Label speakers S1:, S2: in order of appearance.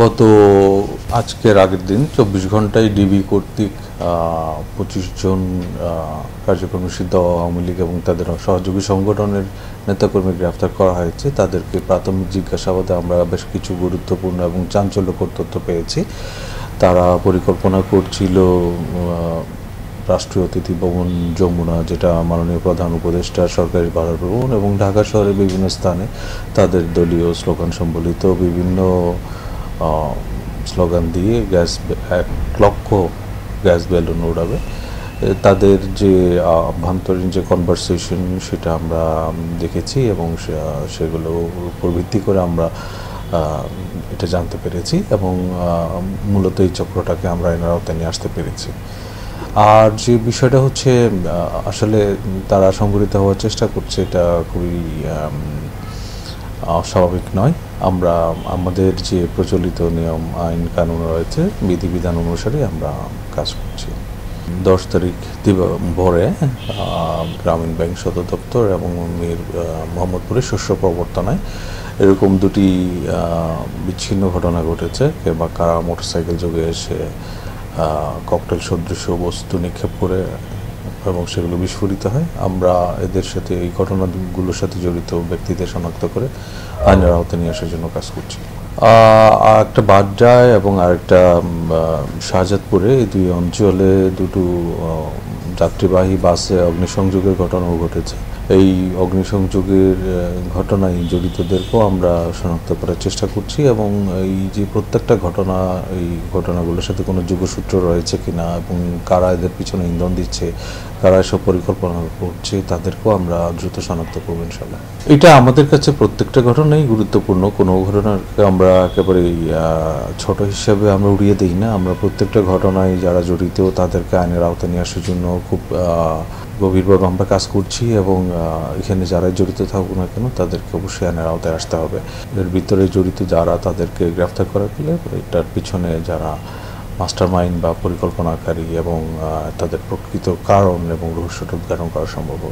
S1: গত আজকের আগের দিন ২৪ ঘন্টায় ডিবি কর্তৃক ২৫ জন কার্যক্রমী সিদ্ধ আওয়ামী লীগ এবং তাদের সহযোগী সংগঠনের নেতাকর্মী গ্রেফতার করা হয়েছে। তাদেরকে প্রাথমিক জিজ্ঞাসাবাদে আমরা বেশ কিছু গুরুত্বপূর্ণ এবং চাঞ্চল্যকর তথ্য পেয়েছি। তারা পরিকল্পনা করছিল রাষ্ট্রীয় অতিথি ভবন যমুনা, যেটা মাননীয় প্রধান উপদেষ্টা সরকারি বাসভবন, এবং ঢাকা শহরের বিভিন্ন স্থানে তাদের দলীয় স্লোগান সম্বলিত বিভিন্ন স্লোগান দিয়ে ১,০০,০০০ গ্যাস বেলুন উড়াবে। তাদের যে আভ্যন্তরীণ যে কনভারসেশন সেটা আমরা দেখেছি এবং সেগুলোর উপর ভিত্তি করে আমরা এটা জানতে পেরেছি এবং মূলত এই চক্রটাকে আমরা আইনের আওতায় নিয়ে আসতে পেরেছি। আর যে বিষয়টা হচ্ছে, আসলে তারা সংগঠিত হওয়ার চেষ্টা করছে, এটা খুবই স্বাভাবিক নয়। আমরা আমাদের যে প্রচলিত নিয়ম আইন কানুন রয়েছে, বিধিবিধান অনুসারে আমরা কাজ করছি। ১০ তারিখ ভোরে গ্রামীণ ব্যাংক সদর দপ্তর এবং মোহাম্মদপুরের শস্য প্রবর্তনায় এরকম দুটি বিচ্ছিন্ন ঘটনা ঘটেছে। বা কারা মোটরসাইকেল যোগে এসে ককটেল সদৃশ বস্তু নিক্ষেপ করে এবং সেগুলো বিস্ফোরিত হয়। আমরা এদের সাথে, এই ঘটনাগুলোর সাথে জড়িত ব্যক্তিদের শনাক্ত করে আইনের আওতায় নিয়ে আসার জন্য কাজ করছি। একটা বাড্ডায় এবং আরেকটা শাহজাদপুরে, এই দুই অঞ্চলে দুটো যাত্রীবাহী বাসে অগ্নিসংযোগের ঘটনাও ঘটেছে। এই অগ্নিসংযোগের ঘটনায় জড়িতদেরকেও আমরা শনাক্ত করার চেষ্টা করছি এবং এই যে প্রত্যেকটা ঘটনা, এই ঘটনাগুলোর সাথে কোনো যোগসূত্র রয়েছে কিনা এবং কারা এদের পিছনে ইন্ধন দিচ্ছে, কারা এসব পরিকল্পনা করছে, তাদেরকেও আমরা দ্রুত শনাক্ত করবো ইনশাল্লাহ। এটা আমাদের কাছে প্রত্যেকটা ঘটনাই গুরুত্বপূর্ণ। কোনো ঘটনাকে আমরা একেবারেই ছোট হিসাবে আমরা উড়িয়ে দিই না। আমরা প্রত্যেকটা ঘটনায় যারা জড়িত তাদেরকে আইনের আওতায় নিয়ে আসার জন্য খুব গভীরভাবে আমরা কাজ করছি এবং এখানে যারাই জড়িত থাকুক না কেন তাদেরকে অবশ্যই আইনের আওতায় আসতে হবে। এর ভিতরে জড়িত যারা, তাদেরকে গ্রেফতার করা গেলে এটার পিছনে যারা মাস্টার মাইন্ড বা পরিকল্পনাকারী এবং তাদের প্রকৃত কারণ এবং রহস্যটা উদ্ঘাটন করা সম্ভব হবে।